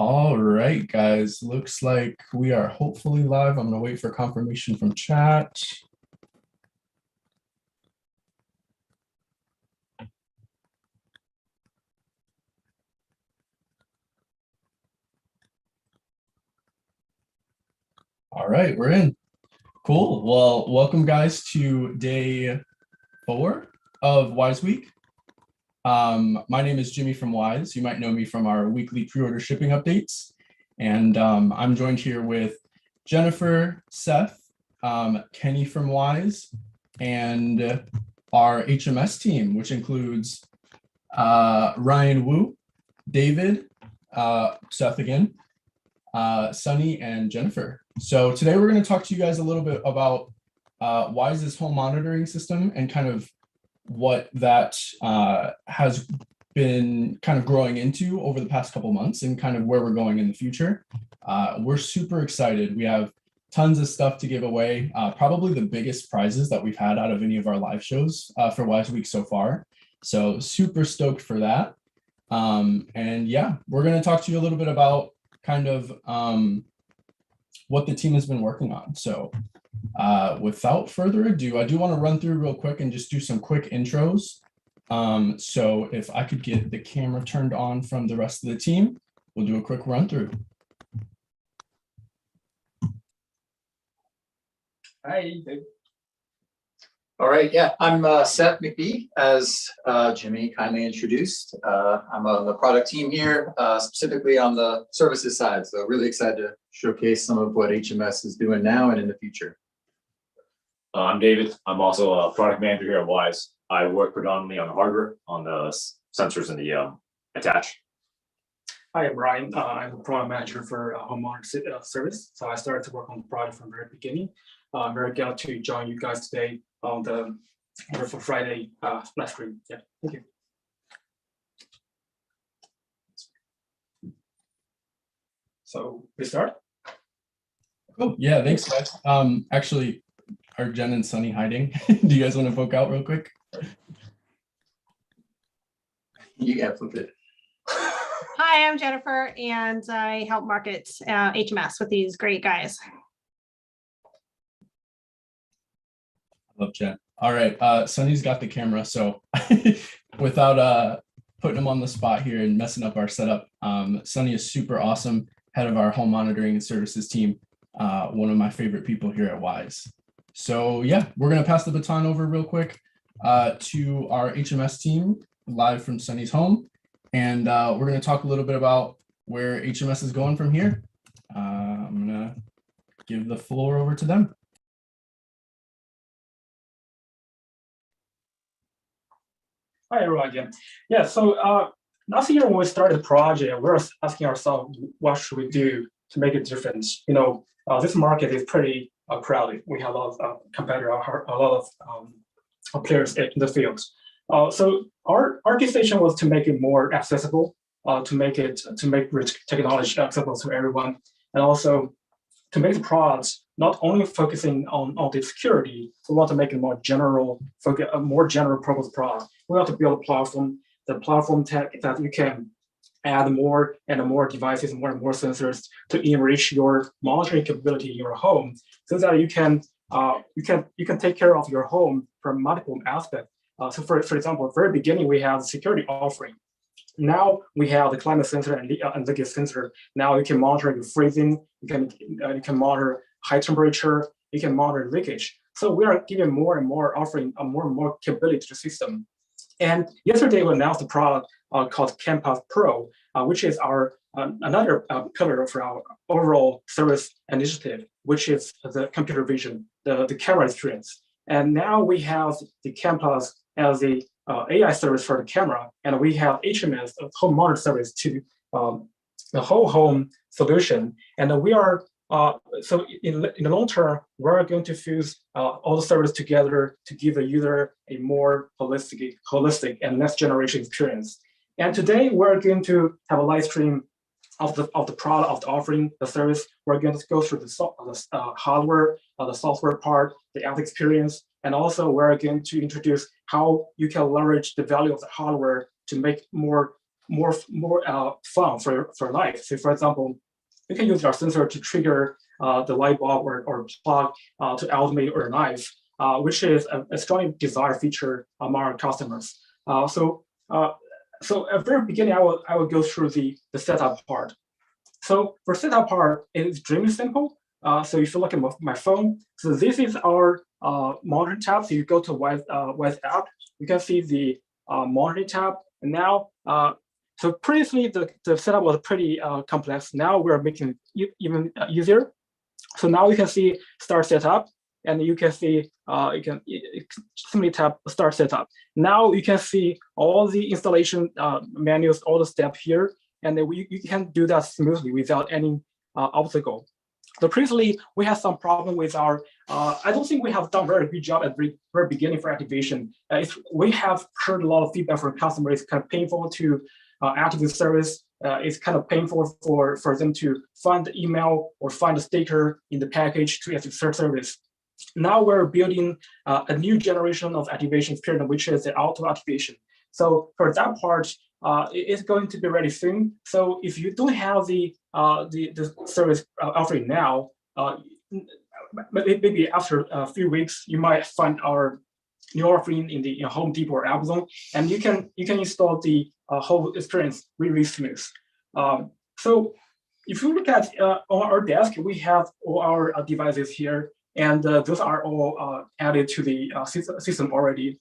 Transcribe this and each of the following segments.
All right, guys. Looks like we are hopefully live. I'm gonna wait for confirmation from chat. All right, we're in. Cool. Well, welcome guys to day 4 of Wise Week. My name is Jimmy from Wise. You might know me from our weekly pre-order shipping updates. And I'm joined here with Jennifer, Seth, Kenny from Wise, and our HMS team, which includes Ryan Wu, David, Seth again, Sunny, and Jennifer. So today we're going to talk to you guys a little bit about Wise's home monitoring system and kind of what that has been kind of growing into over the past couple months and kind of where we're going in the future. We're super excited. We have tons of stuff to give away, probably the biggest prizes that we've had out of any of our live shows for Wise Week so far. So super stoked for that. And yeah, we're going to talk to you a little bit about kind of what the team has been working on. So without further ado, I do want to run through real quick and just do some quick intros. So if I could get the camera turned on from the rest of the team, we'll do a quick run through. Hi. All right, yeah, I'm Seth McBee, as Jimmy kindly introduced. I'm on the product team here, specifically on the services side. So really excited to showcase some of what HMS is doing now and in the future. I'm David. I'm also a product manager here at Wise. I work predominantly on the hardware, on the sensors and the attach. Hi, I'm Ryan. I'm a product manager for home monitor service. So I started to work on the product from the very beginning. I'm very glad to join you guys today on the Wonderful Friday live stream. Yeah, thank you. So we start? Oh, yeah, thanks, guys. Actually, are Jen and Sunny hiding? Do you guys want to poke out real quick? You got flip it. Hi, I'm Jennifer, and I help market HMS with these great guys. Love Jen. All right, Sunny's got the camera, so without putting him on the spot here and messing up our setup, Sunny is super awesome, head of our home monitoring and services team, one of my favorite people here at Wise. So yeah, we're gonna pass the baton over real quick to our HMS team live from Sunny's home, and we're gonna talk a little bit about where HMS is going from here. I'm gonna give the floor over to them. Hi, everyone again. Yeah, so last year when we started the project, we were asking ourselves, what should we do to make a difference? You know, this market is pretty crowded. We have a lot of competitors, a lot of players in the field. So our decision was to make it more accessible, to make rich technology accessible to everyone, and also to make the products not only focusing on the security, we want to make it more general, a more general purpose product. We want to build a platform, the platform tech that you can add more and more devices, more and more sensors to enrich your monitoring capability in your home, so that you can take care of your home from multiple aspects. So for example, at the very beginning, we have the security offering. Now we have the climate sensor and liquid sensor. Now you can monitor your freezing, you can monitor high temperature, you can monitor leakage. So we are giving more and more offering more and more capability to the system. And yesterday we announced a product called CamPath Pro, which is our another pillar of our overall service initiative, which is the computer vision, the camera experience. And now we have the CamPath as the AI service for the camera, and we have HMS, a home monitor service, to the whole home solution. And we are so in the long term, we're going to fuse all the services together to give the user a more holistic and next generation experience. And today we're going to have a live stream of the product, of the offering, the service. We're going to go through the hardware, the software part, the app experience, and also we're going to introduce how you can leverage the value of the hardware to make more more fun for life. So for example, you can use our sensor to trigger the light bulb or plug to automate your knife, which is a strongly desired feature among our customers. So at the very beginning, I will go through the setup part. So for setup part, it's extremely simple. So if you look at my phone, so this is our monitoring tab. So you go to Wyze app, you can see the monitoring tab. And now, so previously the setup was pretty complex. Now we're making it even easier. So now you can see start setup, and you can see you can simply tap start setup. Now you can see all the installation manuals, all the steps here, and then you can do that smoothly without any obstacle. So previously we had some problem with our. I don't think we have done a very good job at the very beginning for activation. We have heard a lot of feedback from customers. It's kind of painful to activate service. It's kind of painful for them to find the email or find a sticker in the package to activate service. Now we're building a new generation of activation experience, which is the auto activation. So for that part, it's going to be ready soon. So if you don't have the service offering now, maybe after a few weeks, you might find our new offering in the Home Depot or Amazon, and you can install the whole experience really smooth. So if you look at on our desk, we have all our devices here, and those are all added to the system already.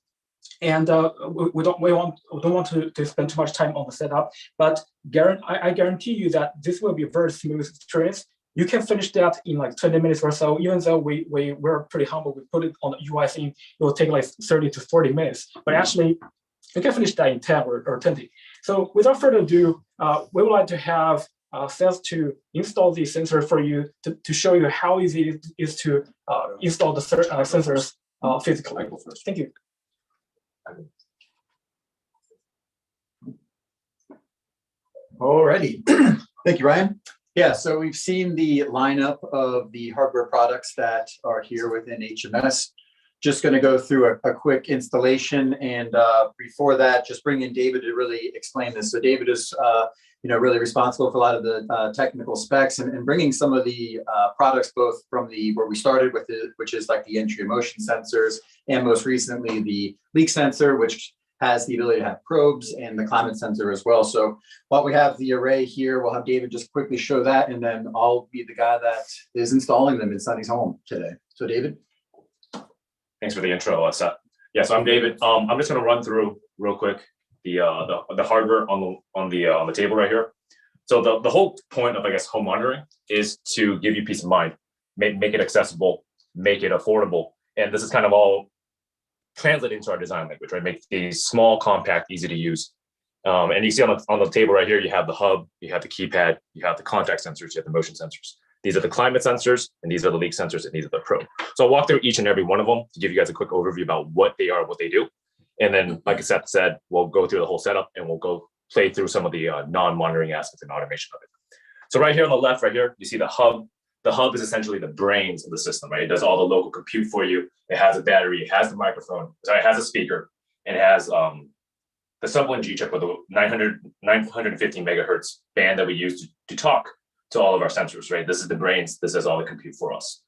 And we don't want to spend too much time on the setup, but I guarantee you that this will be a very smooth experience. You can finish that in like 20 minutes or so. Even though we're pretty humble, we put it on the UI thing, it will take like 30 to 40 minutes. But actually, you can finish that in 10 or 20. So without further ado, we would like to have sales to install the sensor for you to show you how easy it is to install the sensors physically. Thank you. Alrighty, thank you, Ryan. Yeah, so we've seen the lineup of the hardware products that are here within HMS. Just going to go through a quick installation, and before that, just bring in David to really explain this. So David is, really responsible for a lot of the technical specs and bringing some of the products, both from where we started with it, which is like the entry motion sensors, and most recently the leak sensor, which has the ability to have probes, and the climate sensor as well. So while we have the array here, we'll have David just quickly show that, and then I'll be the guy that is installing them in Sunny's home today. So David. Thanks for the intro, Seth. Yeah, so I'm David. I'm just going to run through real quick the hardware on the table right here. So the whole point of, I guess, home monitoring is to give you peace of mind, make it accessible, make it affordable, and this is kind of all translate into our design language, right? Make these small, compact, easy to use. And you see on the table right here, you have the hub, you have the keypad, you have the contact sensors, you have the motion sensors. These are the climate sensors, and these are the leak sensors, and these are the probe. So I'll walk through each and every one of them to give you guys a quick overview about what they are, what they do. And then, like Seth said, we'll go through the whole setup, and we'll go play through some of the non-monitoring aspects and automation of it. So right here on the left, right here, you see the hub. The hub is essentially the brains of the system, right? It does all the local compute for you. It has a battery, it has the microphone, sorry, it has a speaker, and it has the sub-1 G chip with the 915 megahertz band that we use to talk to all of our sensors, right? This is the brains, this is all the compute for us.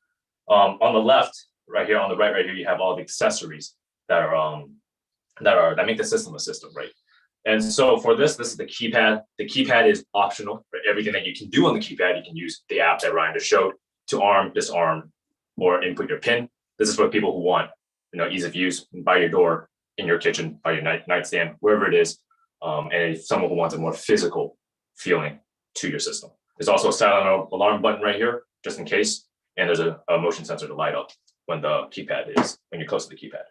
On the left, right here, on the right here, you have all the accessories that make the system a system, right? And so for this is the keypad. The keypad is optional, right? Everything that you can do on the keypad, you can use the app that Ryan just showed to arm, disarm, or input your PIN. This is for people who want, ease of use by your door, in your kitchen, by your nightstand, wherever it is. And someone who wants a more physical feeling to your system. There's also a silent alarm button right here, just in case. And there's a motion sensor to light up when when you're close to the keypad.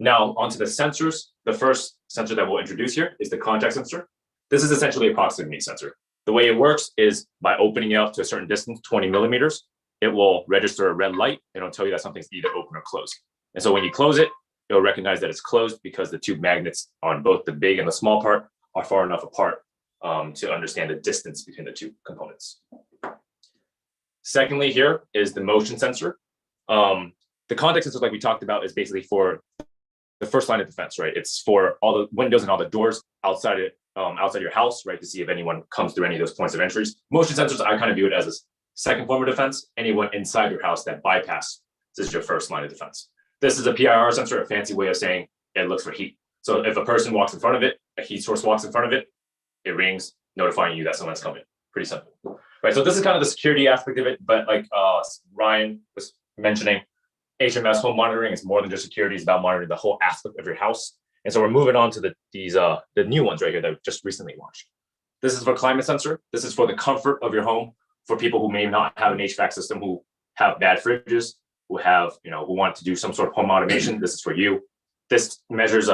Now, onto the sensors. The first sensor that we'll introduce here is the contact sensor. This is essentially a proximity sensor. The way it works is by opening it up to a certain distance, 20 millimeters, it will register a red light, and it'll tell you that something's either open or closed. And so when you close it, it'll recognize that it's closed because the two magnets on both the big and the small part are far enough apart to understand the distance between the two components. Secondly, here is the motion sensor. The contact sensor, like we talked about, is basically for the first line of defense, right? It's for all the windows and all the doors outside outside your house, right, to see if anyone comes through any of those points of entries. Motion sensors, I kind of view it as a second form of defense. Anyone inside your house that bypass, this is your first line of defense. This is a PIR sensor, a fancy way of saying it looks for heat. So if a person walks in front of it, a heat source walks in front of it, it rings, notifying you that someone's coming. Pretty simple, right? So this is kind of the security aspect of it, but like Ryan was mentioning, HMS home monitoring is more than just security. It's about monitoring the whole aspect of your house. And so we're moving on to the new ones right here that just recently launched. This is for climate sensor. This is for the comfort of your home, for people who may not have an HVAC system, who have bad fridges, who have, who want to do some sort of home automation. This is for you. This measures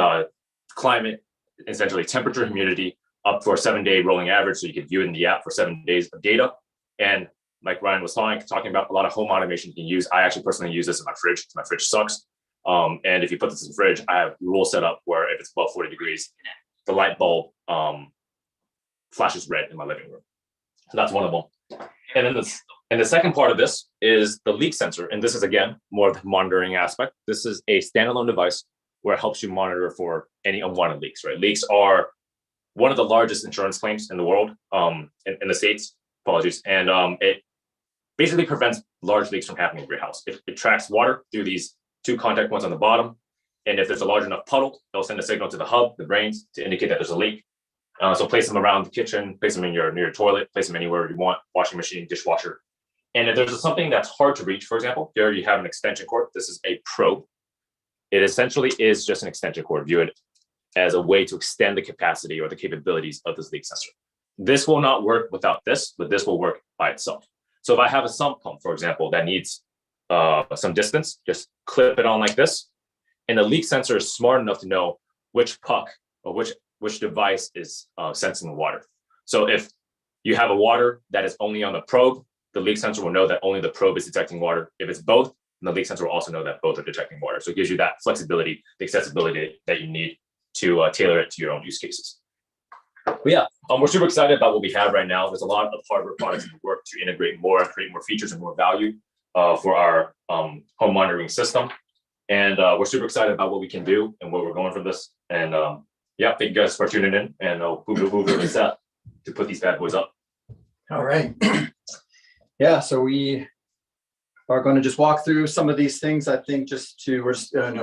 climate, essentially temperature, humidity, up for a 7-day rolling average. So you can view it in the app for 7 days of data. And like Ryan was talking about, a lot of home automation you can use. I actually personally use this in my fridge. My fridge sucks. And if you put this in the fridge, I have rules set up where if it's above 40 degrees, the light bulb flashes red in my living room. So that's one of them. And the second part of this is the leak sensor. And this is, again, more of the monitoring aspect. This is a standalone device where it helps you monitor for any unwanted leaks, right? Leaks are one of the largest insurance claims in the world, in the States, apologies. And it basically prevents large leaks from happening in your house. It tracks water through these 2 contact points on the bottom. And if there's a large enough puddle, it'll send a signal to the hub, the brains, to indicate that there's a leak. So place them around the kitchen, place them near your toilet, place them anywhere you want, washing machine, dishwasher. And if there's something that's hard to reach, for example, here you have an extension cord. This is a probe. It essentially is just an extension cord. View it as a way to extend the capacity or the capabilities of this leak sensor. This will not work without this, but this will work by itself. So if I have a sump pump, for example, that needs some distance, just clip it on like this. And the leak sensor is smart enough to know which puck or which device is sensing the water. So if you have a water that is only on the probe, the leak sensor will know that only the probe is detecting water. If it's both, then the leak sensor will also know that both are detecting water. So it gives you that flexibility, the accessibility that you need to tailor it to your own use cases. But yeah, we're super excited about what we have right now. There's a lot of hardware products in the work to integrate more and create more features and more value for our home monitoring system. And we're super excited about what we can do and where we're going from this. And yeah, thank you guys for tuning in. And move to set to put these bad boys up. All right. Yeah, so we are going to just walk through some of these things. I think just to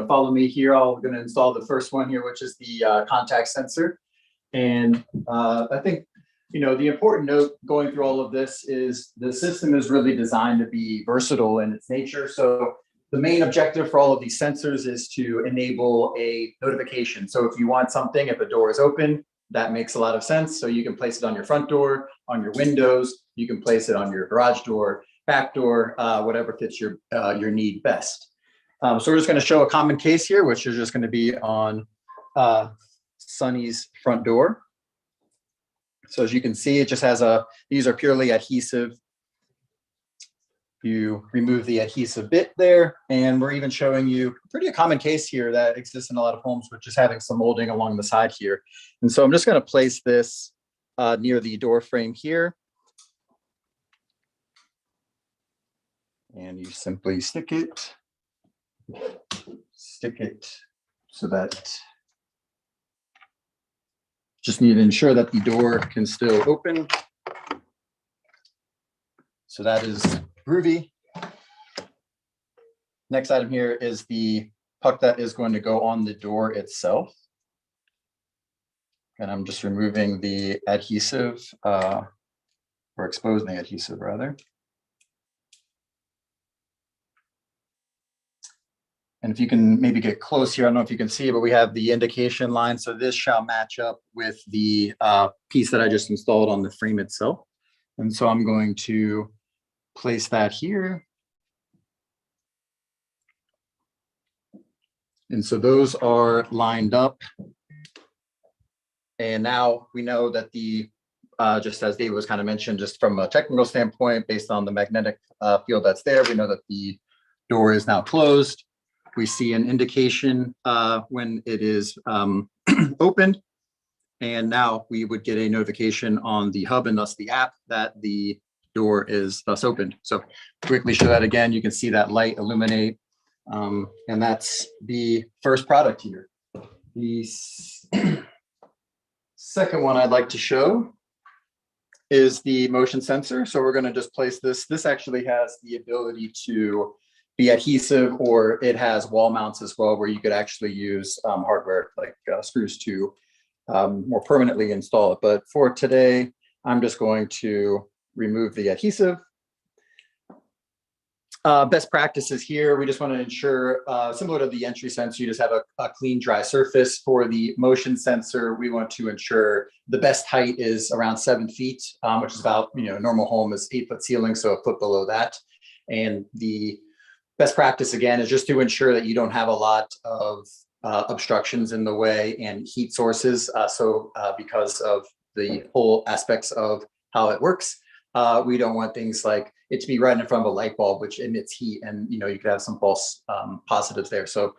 follow me here, I'm going to install the first one here, which is the contact sensor. And I think, the important note going through all of this is the system is really designed to be versatile in its nature. So the main objective for all of these sensors is to enable a notification. So if you want something, if a door is open, that makes a lot of sense. So you can place it on your front door, on your windows, you can place it on your garage door, back door, whatever fits your need best. So we're just going to show a common case here, which is just going to be on Sunny's front door. So as you can see, it just has these are purely adhesive. You remove the adhesive bit there, and we're even showing you a common case here that exists in a lot of homes, which is having some molding along the side here. And so I'm just going to place this near the door frame here. And you simply stick it so that just need to ensure that the door can still open. So that is groovy. Next item here is the puck that is going to go on the door itself. And I'm just removing the adhesive, or exposing the adhesive rather. And if you can maybe get close here, I don't know if you can see, but we have the indication line. So this shall match up with the piece that I just installed on the frame itself. And so I'm going to place that here. And so those are lined up. And now we know that just as David was kind of mentioned, just from a technical standpoint, based on the magnetic field that's there, we know that the door is now closed. We see an indication when it is opened. And now we would get a notification on the hub and thus the app that the door is thus opened. So quickly show that again. You can see that light illuminate. And that's the first product here. The Second one I'd like to show is the motion sensor. So we're going to just place this. This actually has the ability to be adhesive, or it has wall mounts as well, where you could actually use hardware like screws to more permanently install it. But for today, I'm just going to remove the adhesive. Best practices here, we just want to ensure, similar to the entry sensor, you just have a clean, dry surface. For the motion sensor, we want to ensure the best height is around 7 feet, which is about, normal home is 8-foot ceiling, so a foot below that. And the best practice, again, is just to ensure that you don't have a lot of obstructions in the way and heat sources. Because of the whole aspects of how it works, we don't want things like it to be right in front of a light bulb, which emits heat, and you could have some false positives there. So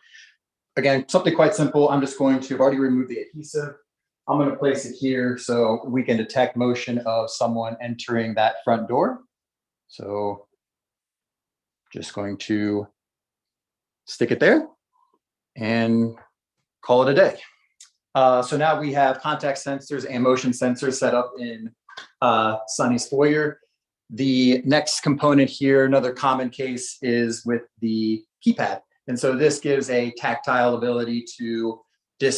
again, something quite simple. I'm just going to, I've already removed the adhesive. I'm going to place it here so we can detect motion of someone entering that front door. So just going to stick it there and call it a day. So now we have contact sensors and motion sensors set up in Sunny's foyer. The next component here, another common case, is with the keypad. And so this gives a tactile ability to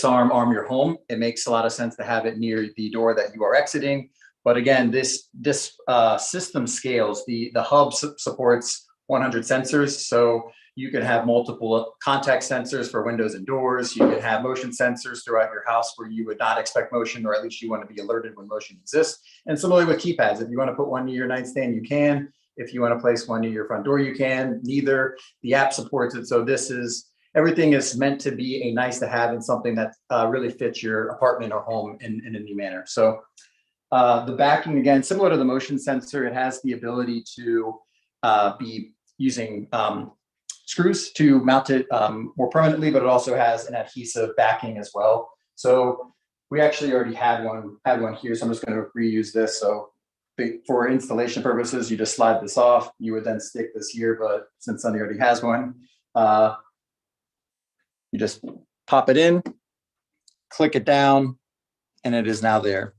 arm your home. It makes a lot of sense to have it near the door that you are exiting. But again, this system scales. The hub supports 100 sensors. So you can have multiple contact sensors for windows and doors. You can have motion sensors throughout your house where you would not expect motion, or at least you want to be alerted when motion exists. And similarly with keypads, if you want to put one near your nightstand, you can. If you want to place one near your front door, you can. Neither. The app supports it. So everything is meant to be a nice to have and something that really fits your apartment or home in a new manner. So the backing, again, similar to the motion sensor, it has the ability to be using screws to mount it more permanently, but it also has an adhesive backing as well. So we actually already had one here, so I'm just going to reuse this. So for installation purposes, you just slide this off. You would then stick this here, but since Sunny already has one, you just pop it in, click it down, and it is now there.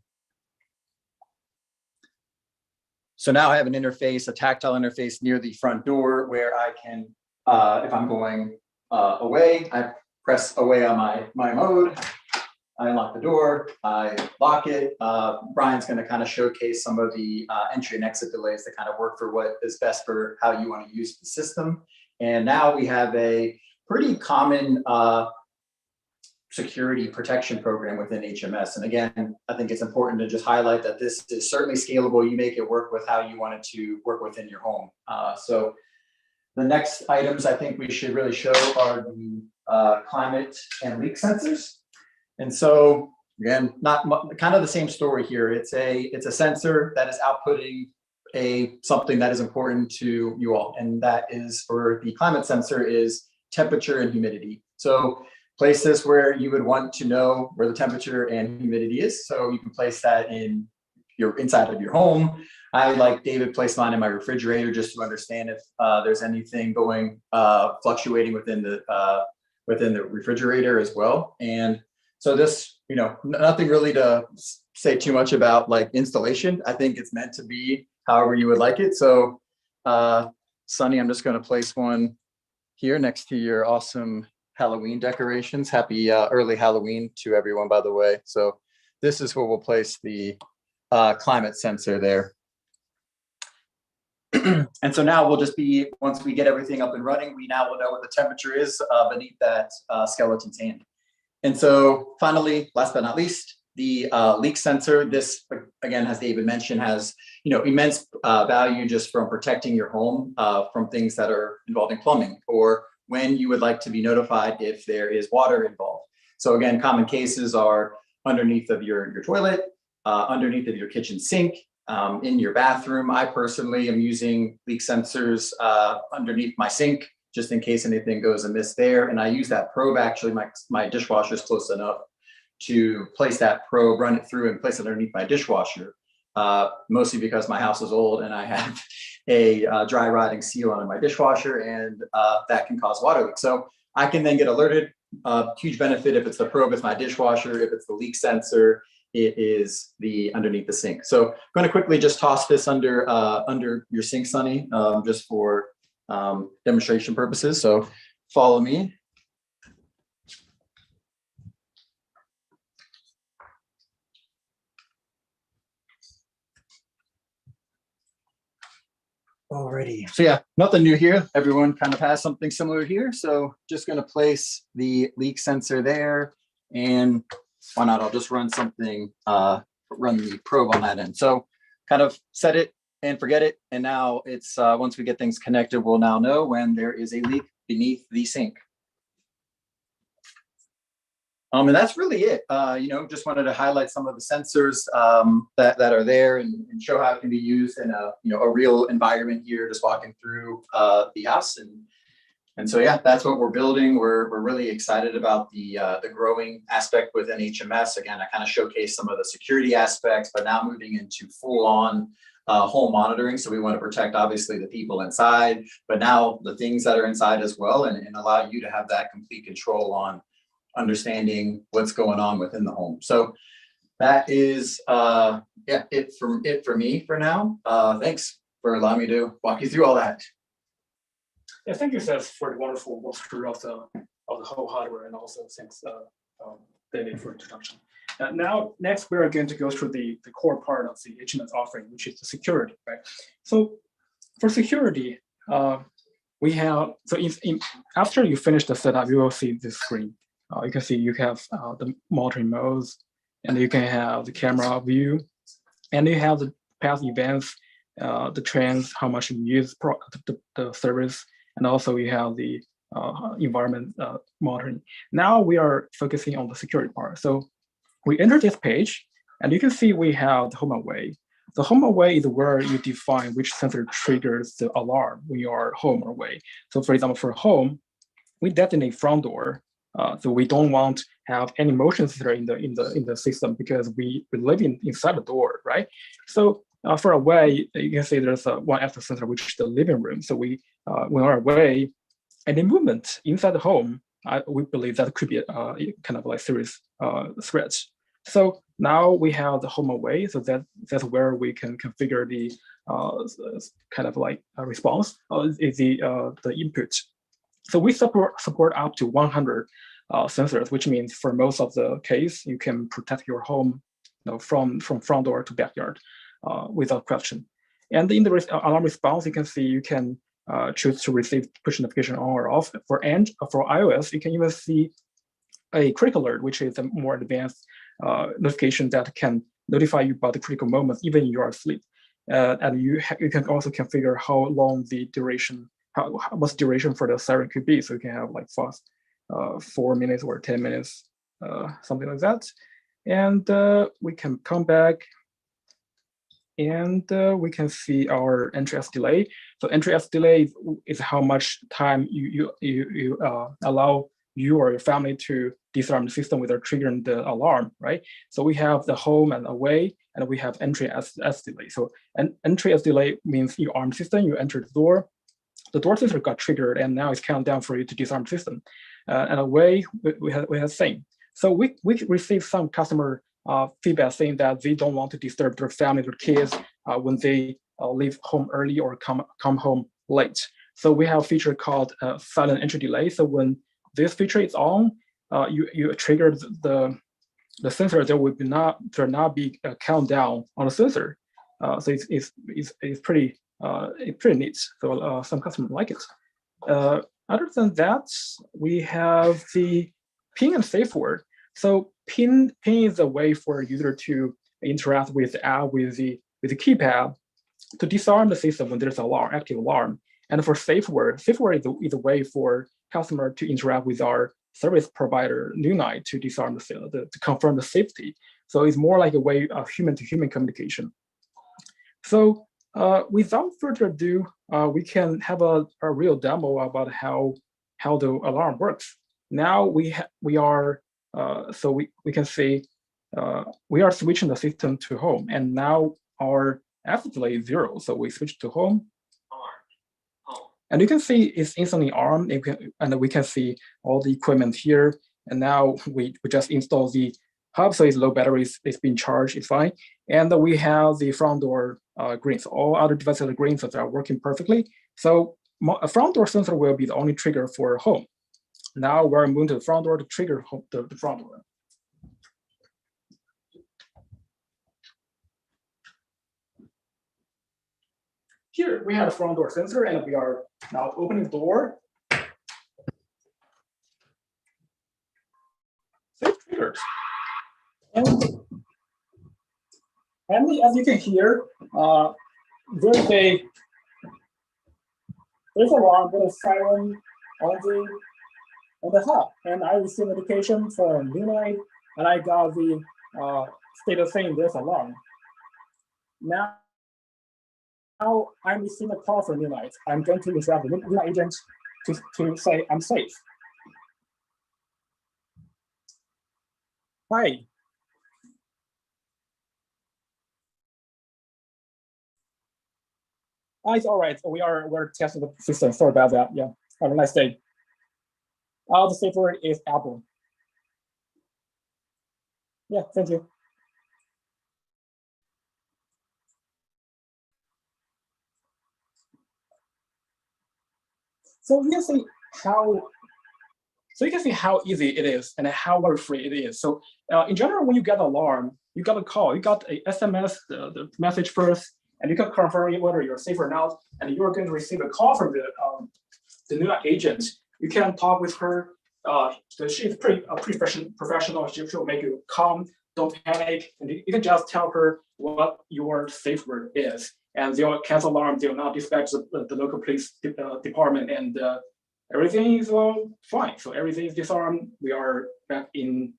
So now I have an interface, a tactile interface near the front door where I can, if I'm going away, I press away on my mode. I unlock the door, I lock it. Brian's going to kind of showcase some of the entry and exit delays that kind of work for what is best for how you want to use the system. And now we have a pretty common security protection program within HMS. And again, I think it's important to just highlight that this is certainly scalable. You make it work with how you want it to work within your home. So the next items I think we should really show are the climate and leak sensors. And so again, kind of the same story here. It's a sensor that is outputting something that is important to you all. And that is, for the climate sensor, is temperature and humidity. So place this where you would want to know where the temperature and humidity is. So you can place that in your inside of your home. I, like David, place mine in my refrigerator just to understand if there's anything fluctuating within the refrigerator as well. And so this, nothing really to say too much about like installation. I think it's meant to be however you would like it. So Sunny, I'm just going to place one here next to your awesome Halloween decorations. Happy early Halloween to everyone, by the way. So this is where we'll place the climate sensor there. And so now we'll just be, once we get everything up and running, we now will know what the temperature is beneath that skeleton's hand. And so finally, last but not least, the leak sensor. This, again, as David mentioned, has immense value just from protecting your home from things that are involving plumbing, or when you would like to be notified if there is water involved. So again, common cases are underneath of your toilet, underneath of your kitchen sink, in your bathroom. I personally am using leak sensors underneath my sink, just in case anything goes amiss there. And I use that probe. Actually, my dishwasher is close enough to place that probe, run it through, and place it underneath my dishwasher, mostly because my house is old and I have a dry rotting seal on my dishwasher, and that can cause water leaks. So I can then get alerted. Huge benefit if it's the probe, it's my dishwasher, if it's the leak sensor, it is the underneath the sink. So I'm going to quickly just toss this under your sink, Sunny, just for demonstration purposes. So follow me. Alrighty. So yeah, nothing new here. Everyone kind of has something similar here. So just going to place the leak sensor there, and why not? I'll just run something, run the probe on that end. So kind of set it and forget it. And now it's once we get things connected, we'll now know when there is a leak beneath the sink. And that's really it. Just wanted to highlight some of the sensors that are there and show how it can be used in a real environment here, just walking through the house. And so, yeah, that's what we're building. We're really excited about the growing aspect within HMS. Again, I kind of showcased some of the security aspects, but now moving into full on home monitoring. So we want to protect, obviously, the people inside, but now the things that are inside as well, and allow you to have that complete control on understanding what's going on within the home. So that is it for me for now. Thanks for allowing me to walk you through all that. Yeah, thank you, Seth, for the wonderful walkthrough of the whole hardware, and also thanks, David, for introduction. Now, next we are going to go through the core part of the HMS offering, which is the security, right? So for security, we have after you finish the setup, you will see this screen. You can see you have the monitoring modes, and you can have the camera view, and you have the past events, the trends, how much you use the service, and also you have the environment monitoring. Now we are focusing on the security part. So we enter this page, and you can see we have the home away. The home away is where you define which sensor triggers the alarm when you are home or away. So for example, for home, we designate front door. So we don't want to have any motion sensor in the system because we live inside the door, right? So for away, you can see there's one extra sensor, which is the living room. So we when we're away, any movement inside the home, we believe that could be a kind of like serious threat. So now we have the home away, so that's where we can configure the kind of like a response, is the input. So we support up to 100 sensors, which means for most of the case, you can protect your home from front door to backyard without question. And in the alarm response, you can see you can choose to receive push notification on or off. For iOS, you can even see a critical alert, which is a more advanced notification that can notify you about the critical moments, even you are asleep. And you can also configure how long the duration, what's the duration for the siren could be. So you can have like fast 4 minutes or 10 minutes, something like that. And we can come back, and we can see our entry S delay. So entry S delay is how much time you allow you or your family to disarm the system without triggering the alarm, right? So we have the home and away, and we have entry S delay. So an entry S delay means you arm the system, you enter the door sensor got triggered, and now it's counting down for you to disarm the system. And away, we have the same. So we received some customer feedback saying that they don't want to disturb their family, their kids when they leave home early or come home late. So we have a feature called silent entry delay. So when this feature is on, you trigger the sensor, there will not be a countdown on the sensor. So it's pretty neat. So some customers like it. Other than that, we have the ping and safe word. So ping is a way for a user to interact with the app with the keypad to disarm the system when there's an active alarm. And for safe word is a way for customer to interact with our service provider Nunite to disarm to confirm the safety. So it's more like a way of human-to-human communication. So without further ado, we can have a real demo about how the alarm works. Now we are so we can see we are switching the system to home, and now our asset delay is 0. So we switch to home. And you can see it's instantly armed, and we can see all the equipment here. And now we just install the hub, so it's low batteries, it's being charged, it's fine. And we have the front door green. So all other devices are green, so they are working perfectly. So a front door sensor will be the only trigger for home. Now we're moving to the front door to trigger the front door. Here we have a front door sensor, and we are now opening the door. So it triggers. And as you can hear, there's a alarm with a siren on the hub, and I received notification from Moonlight, and I got the status saying there's alarm. Now I'm receiving a call from Moonlight. I'm going to interact with the Moonlight agent to say I'm safe. Hi. Oh, it's all right. We're testing the system. Sorry about that. Yeah. Have a nice day. The safe word is Apple. Yeah, thank you. So you can see how easy it is and how worry-free it is. So in general, when you get an alarm, you got a call, you got a SMS, the message first, and you can confirm whether you're safe or not, and you're going to receive a call from the new agent. You can talk with her. She's pretty professional. She'll make you calm, don't panic, and you can just tell her what your safe word is, and they'll cancel alarm. They'll not dispatch the local police department, and everything is all fine. So everything is disarmed. We are back in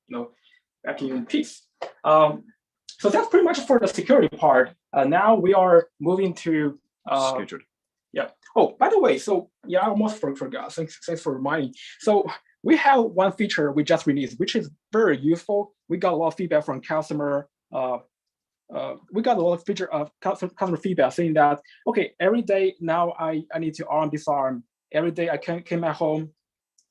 peace. So that's pretty much for the security part. Now we are moving to Security. Yeah. Oh, by the way, so yeah, I almost forgot. Thanks for reminding. So we have one feature we just released, which is very useful. We got a lot of feedback from customer. We got a lot of customer feedback saying that, okay, every day now I need to arm disarm. Every day I came at home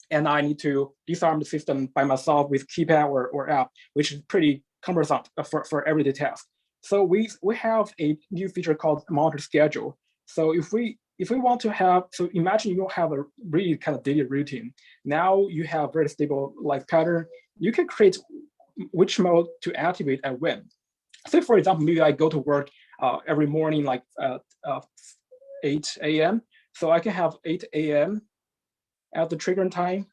and I need to disarm the system by myself with keypad or app, which is pretty cumbersome for everyday tasks. So we have a new feature called monitor schedule. So if we want to have, so imagine you have a really kind of daily routine. Now you have very stable life pattern. You can create which mode to activate and when. Say for example, maybe I go to work every morning like 8 a.m. So I can have 8 a.m. at the triggering time,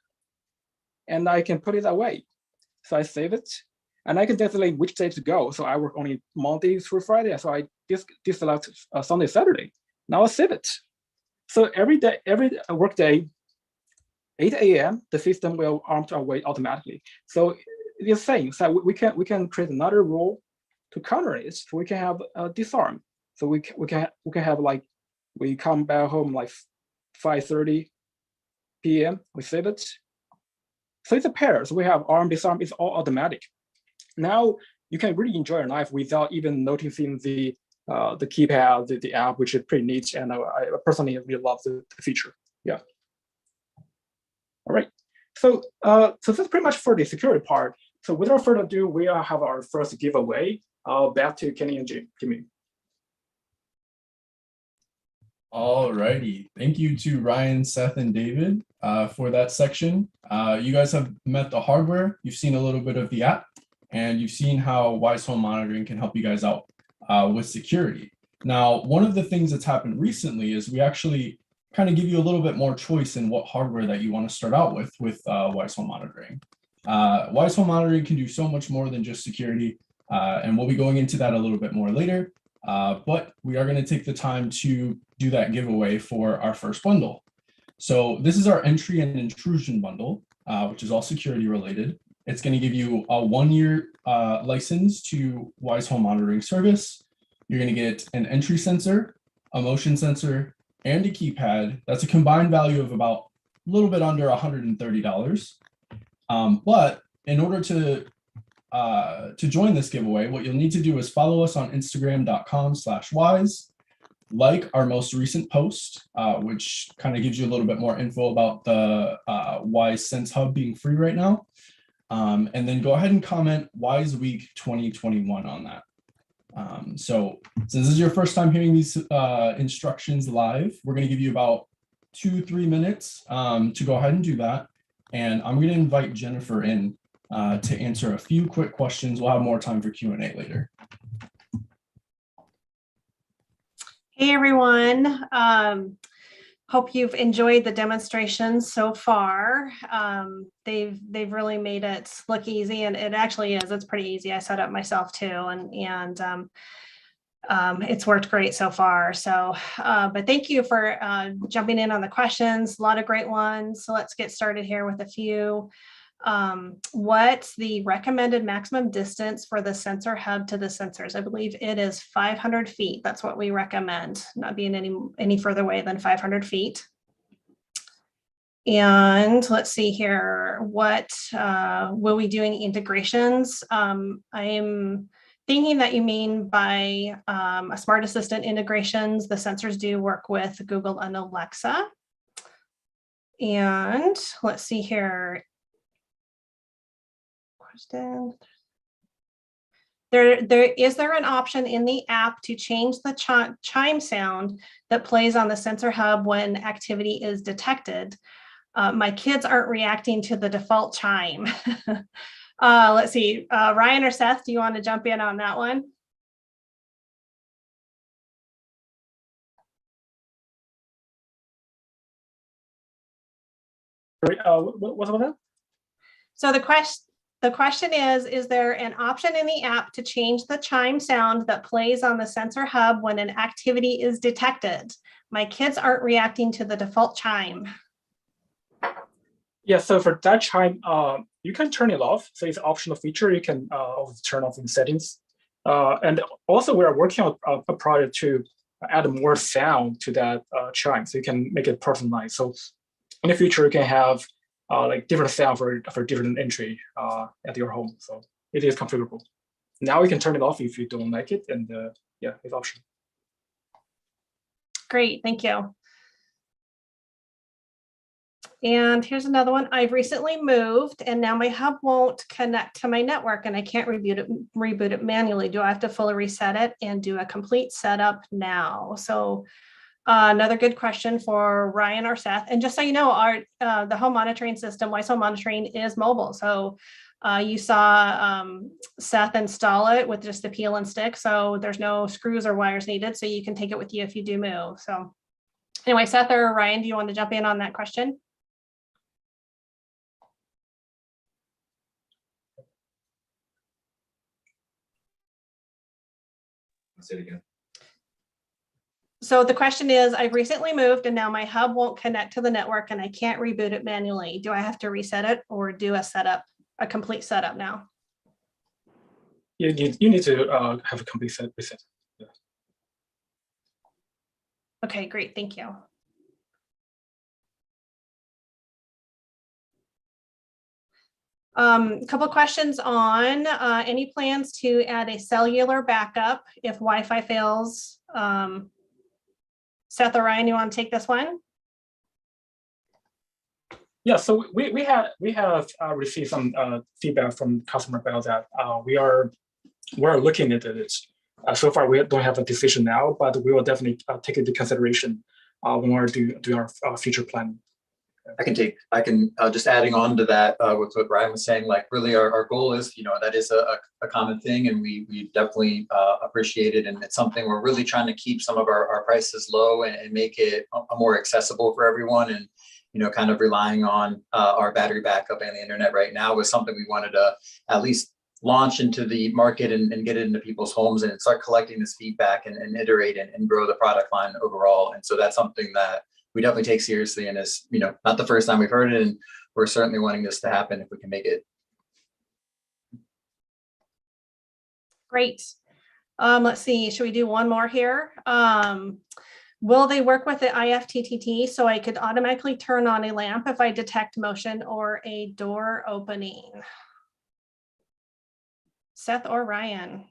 and I can put it away. So I save it, and I can designate which day to go. So I work only Monday through Friday, so I deselect Sunday, Saturday. Now I save it. So every day, every work day, 8 a.m., the system will arm to away automatically. So it's saying so we can create another rule to counter it. So we can have a disarm. So we can have like we come back home like 5:30 p.m. We save it. So it's a pair. So we have arm disarm. It's all automatic. Now you can really enjoy your life without even noticing the keypad, the app, which is pretty neat. And I personally really love the feature. Yeah. All right. So so that's pretty much for the security part. So without further ado, we have our first giveaway. Back to Kenny and Jimmy. All righty. Thank you to Ryan, Seth, and David for that section. You guys have met the hardware. You've seen a little bit of the app, and you've seen how Wise Home Monitoring can help you guys out with security. Now, one of the things that's happened recently is we actually kind of give you a little bit more choice in what hardware that you want to start out with Wise Home Monitoring. Wise Home Monitoring can do so much more than just security, and we'll be going into that a little bit more later. But we are going to take the time to do that giveaway for our first bundle. So this is our entry and intrusion bundle, which is all security related. It's going to give you a 1-year license to Wise Home Monitoring service. You're going to get an entry sensor, a motion sensor, and a keypad. That's a combined value of about a little bit under $130. But in order to join this giveaway, what you'll need to do is follow us on Instagram.com/wise, like our most recent post, which kind of gives you a little bit more info about the Wise Sense Hub being free right now. And then go ahead and comment Wise Week 2021 on that. So since this is your first time hearing these instructions live, we're going to give you about 2-3 minutes to go ahead and do that. And I'm going to invite Jennifer in to answer a few quick questions. We'll have more time for Q&A later. Hey, everyone. Hope you've enjoyed the demonstrations so far. They've really made it look easy, and it actually is. It's pretty easy. I set up myself too, and it's worked great so far. So, but thank you for jumping in on the questions. A lot of great ones. So let's get started here with a few. What's the recommended maximum distance for the sensor hub to the sensors? I believe it is 500 feet. That's what we recommend, not being any further away than 500 feet. And let's see here, what will we do any integrations? I'm thinking that you mean by a smart assistant integrations. The sensors do work with Google and Alexa. And let's see here. Is there an option in the app to change the chime sound that plays on the sensor hub when activity is detected? My kids aren't reacting to the default chime. Let's see, Ryan or Seth, do you want to jump in on that one? What's about that? So the question is there an option in the app to change the chime sound that plays on the sensor hub when an activity is detected? My kids aren't reacting to the default chime. Yeah, so for that chime, you can turn it off. So it's an optional feature. You can always turn off in settings. And also we are working on a project to add more sound to that chime, so you can make it personalized. So in the future, you can have like different sound for different entry at your home. So it is configurable. Now you can turn it off if you don't like it, and yeah, it's optional. Great, thank you. And here's another one. I've recently moved and now my hub won't connect to my network and I can't reboot it manually. Do I have to fully reset it and do a complete setup now? So another good question for Ryan or Seth. And just so you know, the home monitoring system, Wise Home Monitoring, is mobile. So you saw Seth install it with just the peel and stick. So there's no screws or wires needed. So you can take it with you if you do move. So anyway, Seth or Ryan, do you want to jump in on that question? Say it again. So the question is, I've recently moved and now my hub won't connect to the network and I can't reboot it manually. Do I have to reset it or do a complete setup now? You need to have a complete reset. Yeah. Okay, great, thank you. A couple of questions on any plans to add a cellular backup if Wi-Fi fails. Seth or Ryan, you want to take this one? Yeah, so we have received some feedback from customer about that. We're looking at it. So far, we don't have a decision now, but we will definitely take it into consideration when we're doing our future planning. I can just adding on to that with what Ryan was saying, like really our goal is, that is a common thing, and we definitely appreciate it. And it's something we're really trying to keep some of our prices low and make it more accessible for everyone. And, kind of relying on our battery backup and the internet right now was something we wanted to at least launch into the market and get it into people's homes and start collecting this feedback and iterate and grow the product line overall. And so that's something that we definitely take seriously, and is, not the first time we've heard it, and we're certainly wanting this to happen if we can make it. Great. Let's see, should we do one more here? Will they work with the IFTTT so I could automatically turn on a lamp if I detect motion or a door opening? Seth or Ryan?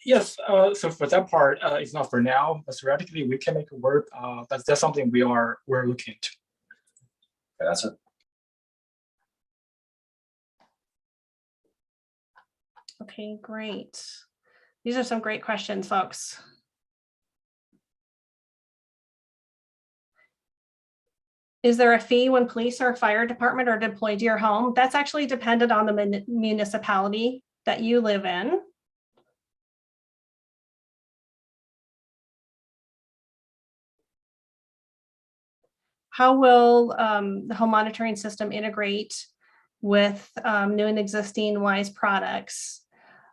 Yes, so for that part, it's not for now, but theoretically we can make it work. But that's something we're looking into. Okay, that's it. Okay, great. These are some great questions, folks. Is there a fee when police or fire department are deployed to your home? That's actually dependent on the municipality that you live in. How will the home monitoring system integrate with new and existing WISE products?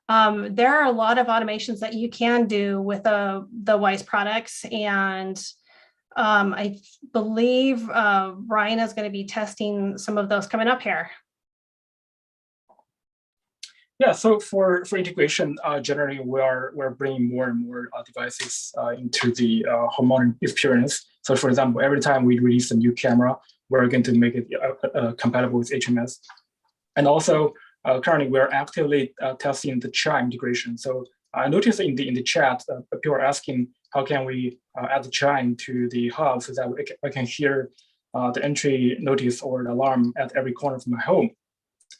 There are a lot of automations that you can do with the WISE products, and I believe Ryan is going to be testing some of those coming up here. Yeah, so for integration, generally we're bringing more and more devices into the home monitoring experience. So for example, every time we release a new camera, we're going to make it compatible with HMS. And also currently we're actively testing the chime integration. So I noticed in the chat, people are asking how can we add the chime to the hub so that I can hear the entry notice or the alarm at every corner of my home.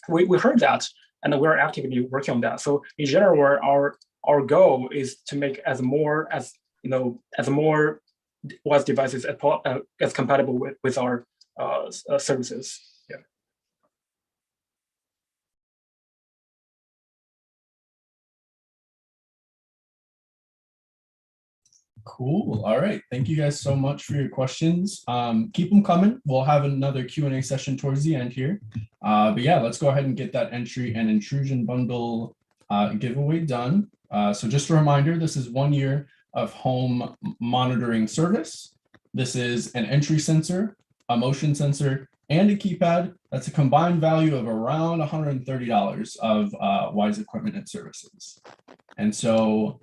We heard that, and we're actively working on that. So in general, our goal is to make as more WISE devices as compatible with our services. Yeah. Cool. All right. Thank you guys so much for your questions. Keep them coming. We'll have another Q&A session towards the end here. But yeah, let's go ahead and get that entry and intrusion bundle giveaway done. So just a reminder, this is 1 year of home monitoring service. This is an entry sensor, a motion sensor, and a keypad. That's a combined value of around $130 of WISE equipment and services. And so,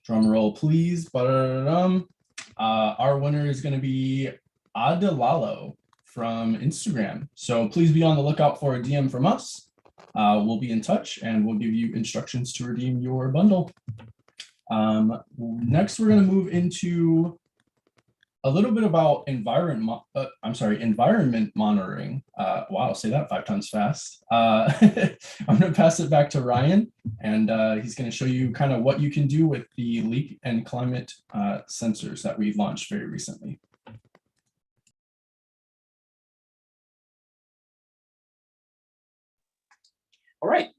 drum roll, please. Our winner is going to be Adelalo from Instagram. So please be on the lookout for a DM from us. We'll be in touch and we'll give you instructions to redeem your bundle. Next, we're going to move into a little bit about environment monitoring. Wow, say that 5 times fast. I'm going to pass it back to Ryan, and he's going to show you kind of what you can do with the leak and climate sensors that we launched very recently. All right,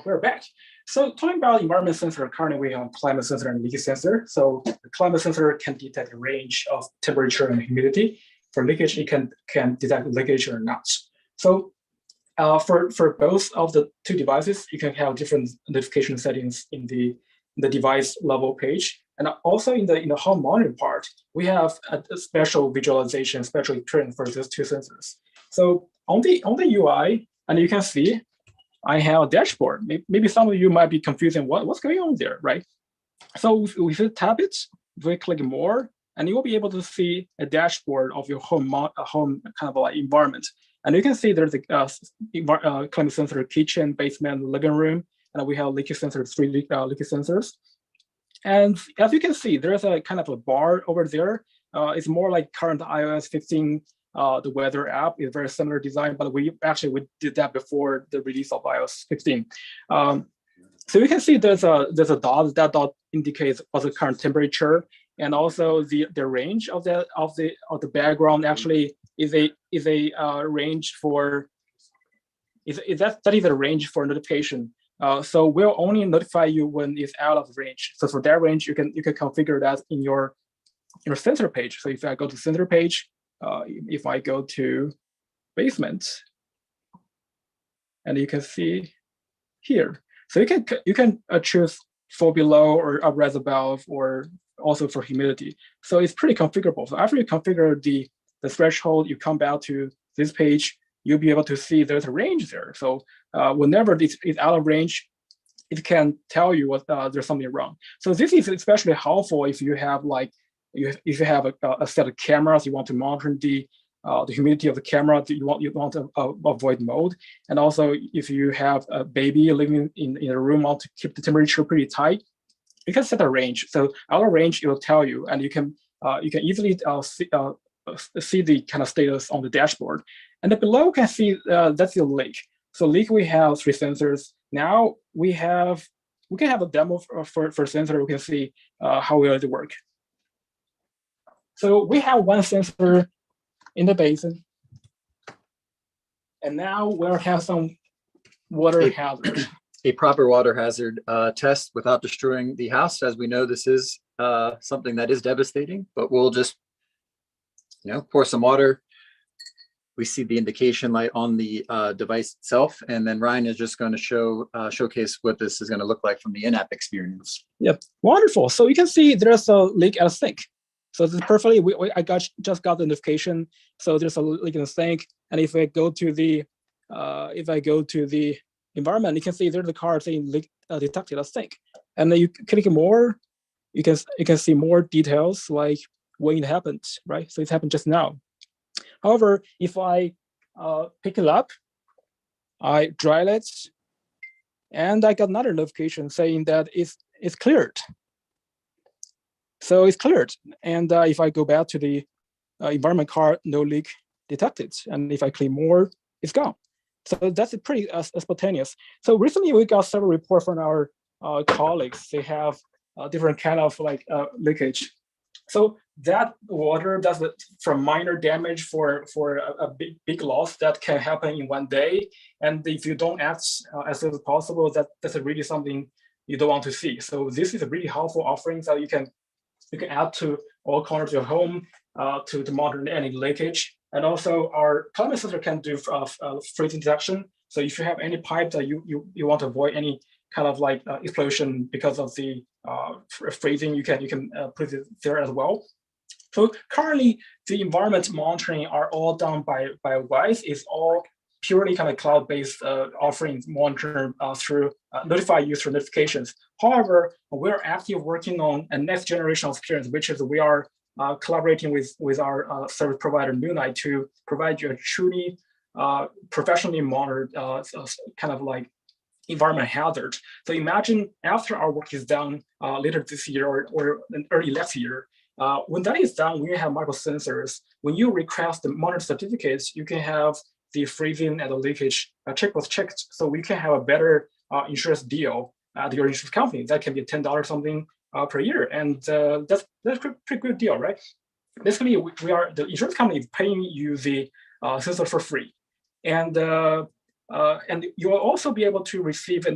we're back. So talking about environment sensor, currently we have climate sensor and leakage sensor. So the climate sensor can detect a range of temperature and humidity. For leakage, it can detect leakage or not. So for both of the two devices, you can have different notification settings in the device level page. And also in the home monitoring part, we have a special visualization, specially trained for these two sensors. So on the UI, and you can see I have a dashboard. Maybe some of you might be confusing what's going on there, right? So if you tap it, if we click more, and you will be able to see a dashboard of your home kind of like environment. And you can see there's a climate sensor, kitchen, basement, living room, and we have leakage sensors, 3 leakage sensors. And as you can see, there's a kind of a bar over there. It's more like current iOS 15. The weather app is very similar design, but we did that before the release of iOS 15. So you can see there's a dot. That dot indicates what's the current temperature, and also the range of the background actually is a range for that is a range for notification. So we'll only notify you when it's out of range. So for that range, you can configure that in your sensor page. So if I go to sensor page. If I go to basement, and you can see here, so you can choose for below or rise above, or also for humidity. So it's pretty configurable. So after you configure the threshold, you come back to this page, you'll be able to see there's a range there. So whenever it's out of range, it can tell you what there's something wrong. So this is especially helpful if you have if you have a set of cameras, you want to monitor the humidity of the camera, you want to avoid mold. And also if you have a baby living in a room, want to keep the temperature pretty tight, you can set a range. So out of range, it will tell you, and you can easily see the kind of status on the dashboard. And then below you can see that's the leak. So leak, we have 3 sensors. now we can have a demo for sensor. We can see how well it work. So we have one sensor in the basin, and now we'll have some water hazard. A proper water hazard test without destroying the house. As we know, this is something that is devastating, but we'll just, pour some water. We see the indication light on the device itself, and then Ryan is just going to showcase what this is going to look like from the in-app experience. Yep, wonderful. So you can see there's a leak at a sink. So this is perfectly. Just got the notification. So there's a leak in the sink, and if I go to the environment, you can see there's a card saying leak detected at sink, and then you click more, you can see more details like when it happened, right? So it happened just now. However, if I pick it up, I dry it, and I got another notification saying that it's cleared. So it's cleared, and if I go back to the environment card, no leak detected, and if I click more, it's gone. So that's pretty spontaneous. So recently we got several reports from our colleagues. They have different kind of leakage. So that water, that's from minor damage for a big loss that can happen in one day. And if you don't act as soon as possible, that's really something you don't want to see. So this is a really helpful offering that you can add to all corners of your home to monitor any leakage. And also our climate sensor can do freezing detection. So if you have any pipe that you want to avoid any kind of explosion because of the freezing, you can put it there as well. So currently the environment monitoring are all done by WISE. It's all purely kind of cloud-based offerings monitored through notify user notifications. However, we're actively working on a next generation of experience, which is we are collaborating with our service provider Moonlight to provide you a truly professionally monitored kind of environment hazard. So imagine after our work is done later this year or early next year, when that is done, we have multiple sensors. When you request the monitor certificates, you can have the freezing and the leakage checkbox checked, so we can have a better insurance deal at your insurance company. That can be $10 something per year, and that's a pretty good deal, right? Basically, the insurance company is paying you the sensor for free, and you will also be able to receive a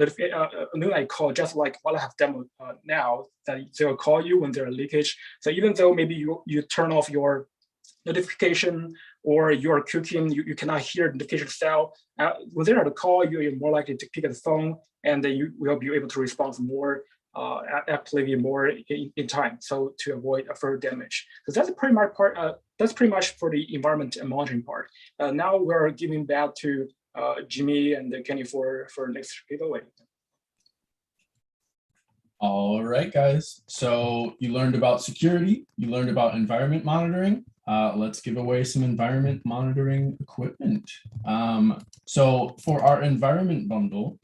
Moonlight call, just like what I have demoed now. That they will call you when there's a leakage. So even though maybe you turn off your notification or you're cooking, you cannot hear the notification cell. When they're on the call, you're more likely to pick up the phone, and then you will be able to respond more actively, more in time, so to avoid further damage. So that's pretty much that's pretty much for the environment and monitoring part. Now we're giving back to Jimmy and Kenny for next giveaway. All right, guys. So you learned about security, you learned about environment monitoring. Let's give away some environment monitoring equipment. So for our environment bundle,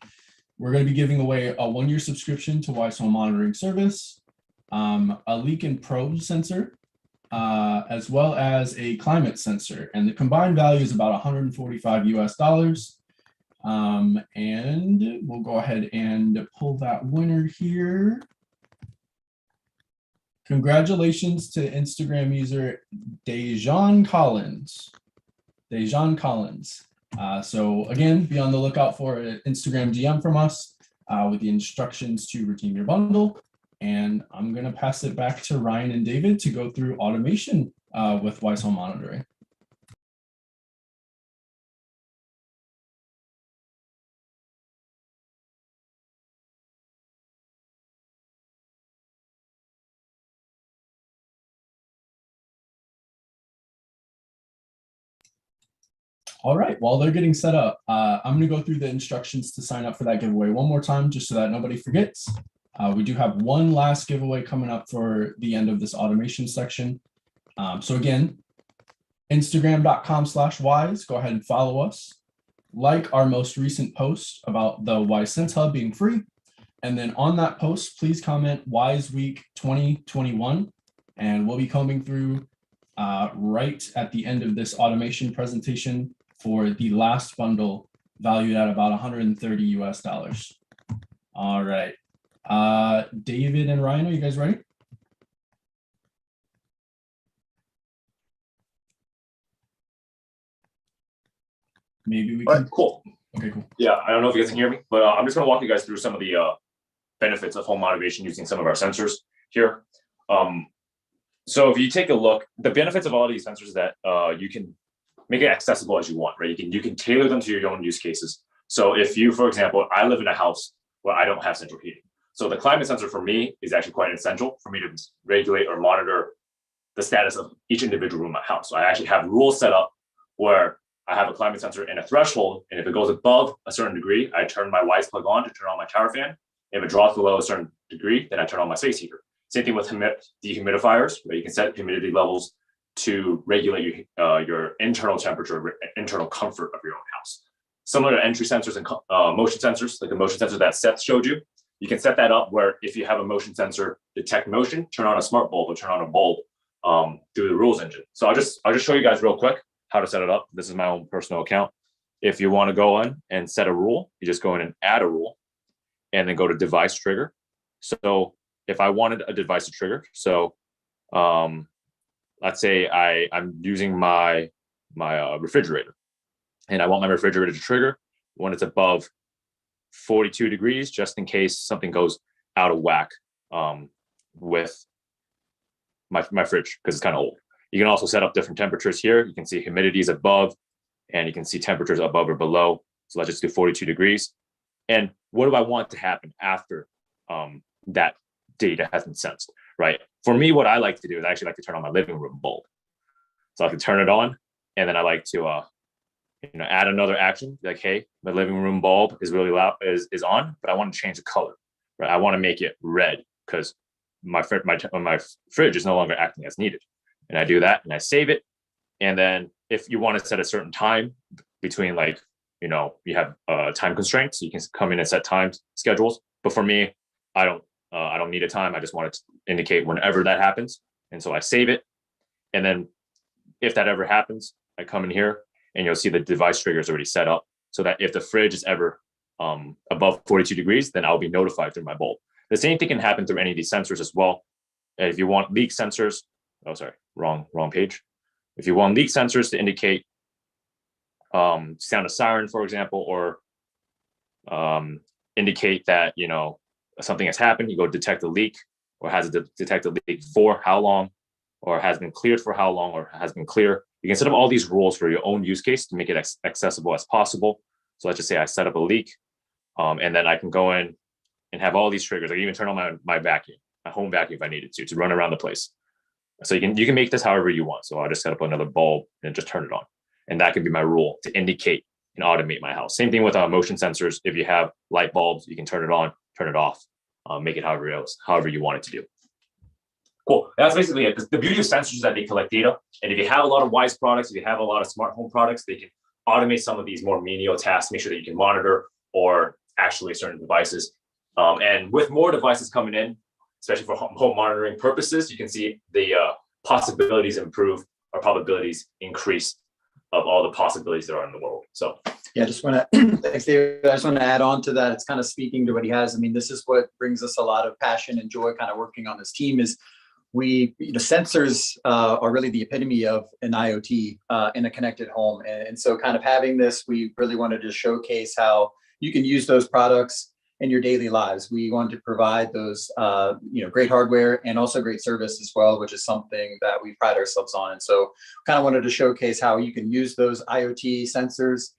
we're going to be giving away a 1-year subscription to WISE Home Monitoring Service, a leak and probe sensor, as well as a climate sensor. And the combined value is about $145 US. And we'll go ahead and pull that winner here. Congratulations to Instagram user Dejan Collins. So again, be on the lookout for an Instagram DM from us with the instructions to redeem your bundle. And I'm going to pass it back to Ryan and David to go through automation with WISE Home Monitoring. All right, while they're getting set up, I'm going to go through the instructions to sign up for that giveaway one more time, just so that nobody forgets. We do have one last giveaway coming up for the end of this automation section. So again, Instagram.com/WISE, go ahead and follow us. Like our most recent post about the WISE Sense Hub being free. And then on that post, please comment WISE Week 2021, and we'll be combing through right at the end of this automation presentation for the last bundle valued at about $130 US. All right. David and Ryan, are you guys ready? Maybe we All can. right, cool. Okay, cool. Yeah, I don't know if you guys can hear me, but I'm just going to walk you guys through some of the benefits of home automation using some of our sensors here. So if you take a look, the benefits of all of these sensors is that you can make it accessible as you want, right? You can tailor them to your own use cases. So if you, for example, I live in a house where I don't have central heating. So the climate sensor for me is actually quite essential for me to regulate or monitor the status of each individual room in my house. So I actually have rules set up where I have a climate sensor in a threshold, and if it goes above a certain degree, I turn my Wise plug on to turn on my tower fan. If it drops below a certain degree, then I turn on my space heater. Same thing with dehumidifiers, where you can set humidity levels to regulate your internal temperature, internal comfort of your own house. Similar to entry sensors and motion sensors, like the motion sensor that Seth showed you, you can set that up where if you have a motion sensor detect motion, turn on a smart bulb or turn on a bulb through the rules engine. So I'll just show you guys real quick how to set it up. This is my own personal account. If you want to go in and set a rule, you just go in and add a rule and then go to device trigger. So if I wanted a device to trigger, so let's say I'm using my refrigerator and I want my refrigerator to trigger when it's above 42 degrees, just in case something goes out of whack with my fridge, because it's kind of old. You can also set up different temperatures here. You can see humidity is above and you can see temperatures above or below. So let's just do 42 degrees. And what do I want to happen after that data has been sensed, right? For me, what I like to do is I actually like to turn on my living room bulb. So I can turn it on and then I like to add another action, like, hey, my living room bulb is really loud, is on, but I want to change the color, right? I want to make it red because my fridge is no longer acting as needed. And I do that and I save it. And then if you want to set a certain time between, like, you have time constraints, so you can come in and set time schedules. But for me, I don't need a time. I just want it to indicate whenever that happens. And so I save it. And then if that ever happens, I come in here and you'll see the device trigger is already set up so that if the fridge is ever above 42 degrees, then I'll be notified through my bulb. The same thing can happen through any of these sensors as well. If you want leak sensors, wrong page. If you want leak sensors to indicate sound a siren, for example, or indicate that something has happened, you go detect a leak, or has it detect a leak for how long, or has been cleared for how long, or has been clear. You can set up all these rules for your own use case to make it accessible as possible. So let's just say I set up a leak, and then I can go in and have all these triggers. I can even turn on my vacuum, my home vacuum, if I needed to run around the place. So you can make this however you want. So I'll just set up another bulb and just turn it on. And that can be my rule to indicate and automate my house. Same thing with motion sensors. If you have light bulbs, you can turn it on, turn it off, make it however you want it to do. Cool. That's basically it. The beauty of sensors is that they collect data. And if you have a lot of Wise products, if you have a lot of smart home products, they can automate some of these more menial tasks, make sure that you can monitor or actually certain devices. And with more devices coming in, especially for home monitoring purposes, you can see the possibilities improve or probabilities increase of all the possibilities there are in the world. So yeah, just want to thanks, David. I just want to add on to that. It's kind of speaking to what he has. I mean, this is what brings us a lot of passion and joy kind of working on this team is sensors are really the epitome of an IoT in a connected home. And so kind of having this, we really wanted to showcase how you can use those products in your daily lives. We want to provide those, great hardware and also great service as well, which is something that we pride ourselves on. And so kind of wanted to showcase how you can use those IoT sensors,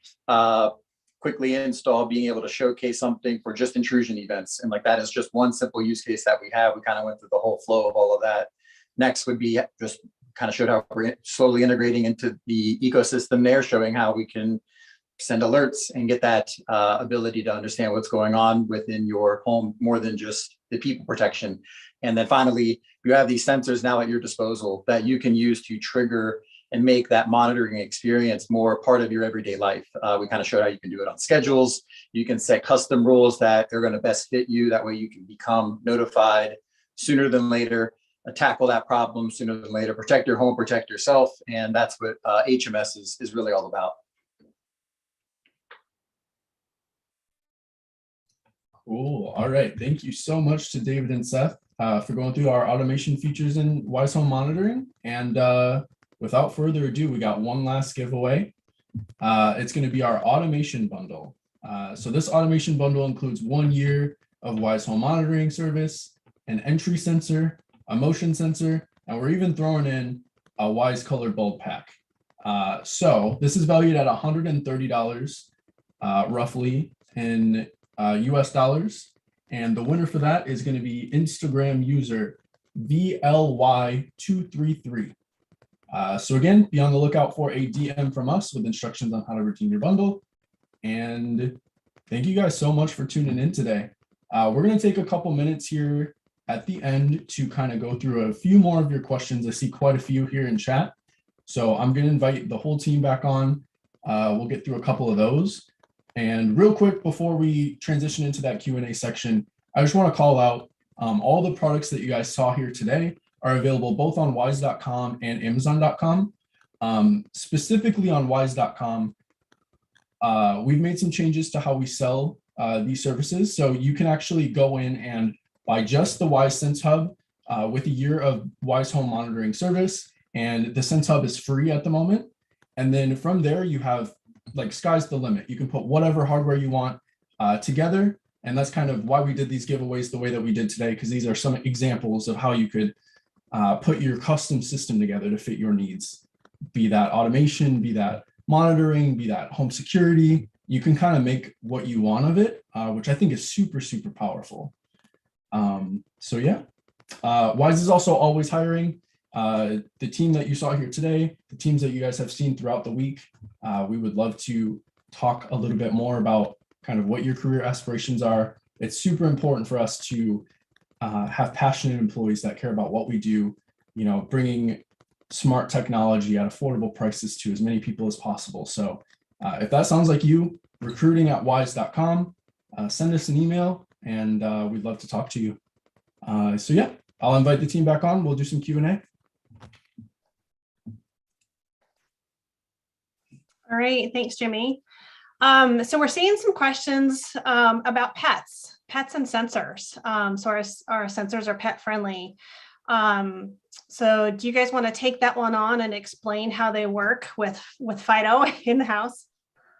quickly install, being able to showcase something for just intrusion events. And like that is just one simple use case that we have. We kind of went through the whole flow of all of that. Next would be just kind of showed how we're slowly integrating into the ecosystem there, showing how we can send alerts and get that ability to understand what's going on within your home more than just the people protection. And then finally, you have these sensors now at your disposal that you can use to trigger and make that monitoring experience more part of your everyday life. We kind of showed how you can do it on schedules. You can set custom rules that are going to best fit you. That way you can become notified sooner than later, tackle that problem sooner than later, protect your home, protect yourself. And that's what HMS is really all about. Cool. All right. Thank you so much to David and Seth for going through our automation features in Wise Home Monitoring. And without further ado, we got one last giveaway. It's going to be our automation bundle. So this automation bundle includes 1 year of Wise Home Monitoring service, an entry sensor, a motion sensor, and we're even throwing in a Wise colored bulb pack. So this is valued at $130 roughly in US dollars. And the winner for that is going to be Instagram user VLY233. So again, be on the lookout for a DM from us with instructions on how to redeem your bundle. And thank you guys so much for tuning in today. We're going to take a couple minutes here at the end to kind of go through a few more of your questions. I see quite a few here in chat. So I'm going to invite the whole team back on. We'll get through a couple of those. And real quick, before we transition into that Q&A section, I just want to call out all the products that you guys saw here today are available both on wise.com and amazon.com. Specifically on wise.com, we've made some changes to how we sell these services. So you can actually go in and buy just the Wise Sense Hub with a year of Wise Home Monitoring service. And the Sense Hub is free at the moment. And then from there, you have like sky's the limit. You can put whatever hardware you want together. And that's kind of why we did these giveaways the way that we did today, because these are some examples of how you could put your custom system together to fit your needs, be that automation, be that monitoring, be that home security. You can kind of make what you want of it, which I think is super, super powerful. So yeah, Wise is also always hiring. The team that you saw here today, the teams that you guys have seen throughout the week, we would love to talk a little bit more about kind of what your career aspirations are. It's super important for us to have passionate employees that care about what we do, you know, bringing smart technology at affordable prices to as many people as possible. So if that sounds like you, recruiting@wise.com, send us an email and we'd love to talk to you. So yeah, I'll invite the team back on. We'll do some Q&A. All right, thanks, Jimmy. So we're seeing some questions about pets and sensors. So our sensors are pet friendly. So do you guys want to take that one on and explain how they work with Fido in the house?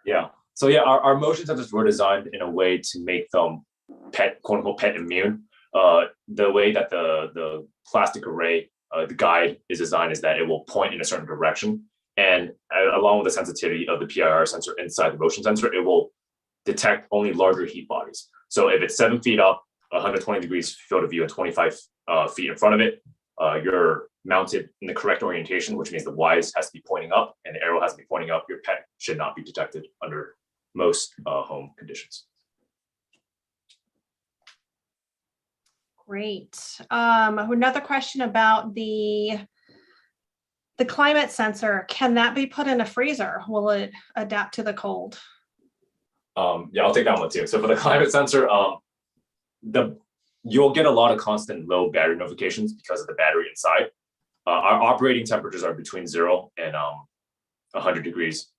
Yeah. So yeah, our motion sensors were designed in a way to make them pet, quote unquote, pet immune. The way that the plastic array, the guide is designed is that it will point in a certain direction. And along with the sensitivity of the PIR sensor inside the motion sensor, it will detect only larger heat bodies. So if it's 7 feet up, 120 degrees field of view and 25 feet in front of it, you're mounted in the correct orientation, which means the Wise has to be pointing up and the arrow has to be pointing up. Your pet should not be detected under most home conditions. Great. Another question about the climate sensor. Can that be put in a freezer? Will it adapt to the cold? Yeah, I'll take that one too. So for the climate sensor, you'll get a lot of constant low battery notifications because of the battery inside. Our operating temperatures are between 0 and 100 degrees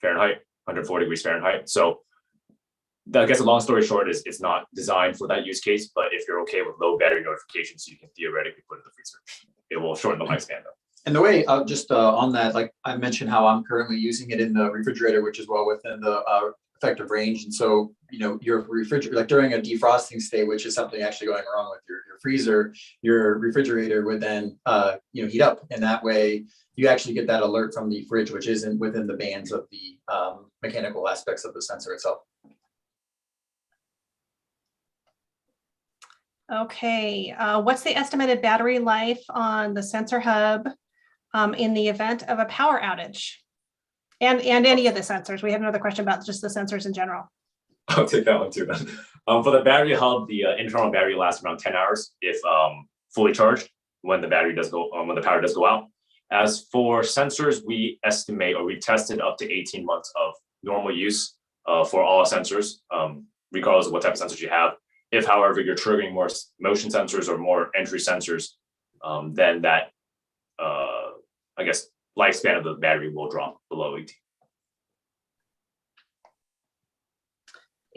Fahrenheit, 140 degrees Fahrenheit. So I guess the long story short is it's not designed for that use case, but if you're okay with low battery notifications, you can theoretically put it in the freezer. It will shorten the lifespan though. And the way, just on that, like I mentioned how I'm currently using it in the refrigerator, which is well within the effective range. And so, you know, your refrigerator, like during a defrosting state, which is something actually going wrong with your freezer, your refrigerator would then, you know, heat up. And that way you actually get that alert from the fridge, which isn't within the bands of the mechanical aspects of the sensor itself. Okay, what's the estimated battery life on the sensor hub in the event of a power outage? And any of the sensors. We have another question about just the sensors in general. I'll take that one too then. For the battery hub, the internal battery lasts around 10 hours if fully charged when the battery does go when the power does go out. As for sensors, we estimate or we tested up to 18 months of normal use for all sensors, regardless of what type of sensors you have. If, however, you're triggering more motion sensors or more entry sensors, then that, I guess, lifespan of the battery will drop below 18.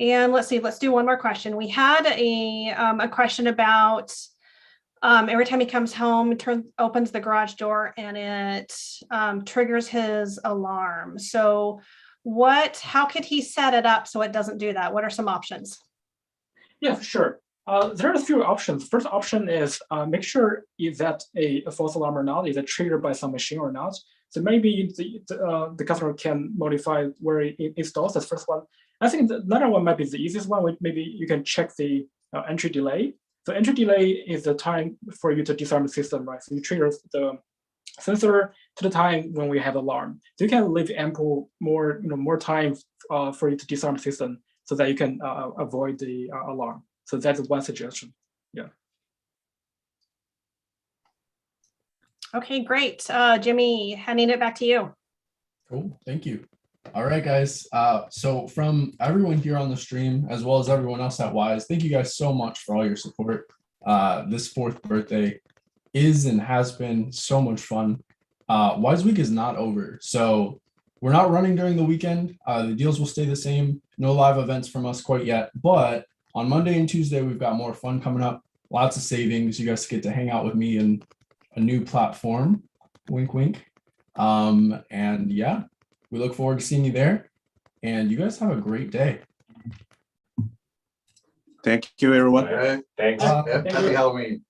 And let's see, let's do one more question. We had a question about every time he comes home, opens the garage door and it triggers his alarm. So how could he set it up so it doesn't do that? What are some options? Yeah, for sure. There are a few options. First option is make sure if that a false alarm or not, is it triggered by some machine or not. So maybe the customer can modify where it installs. That's first one. I think another one might be the easiest one. Maybe you can check the entry delay. So entry delay is the time for you to disarm the system, right? So you trigger the sensor to the time when we have alarm. So you can leave ample more time for you to disarm the system so that you can avoid the alarm. So that's one suggestion. Yeah. Okay, great. Jimmy, handing it back to you. Cool, thank you. All right, guys. So from everyone here on the stream, as well as everyone else at Wise, thank you guys so much for all your support. This 4th birthday is and has been so much fun. Wise Week is not over, so we're not running during the weekend. The deals will stay the same. No live events from us quite yet, but on Monday and Tuesday, we've got more fun coming up. Lots of savings. You guys get to hang out with me in a new platform. Wink, wink. And yeah, we look forward to seeing you there. And you guys have a great day. Thank you, everyone. All right. Thanks. Happy Halloween.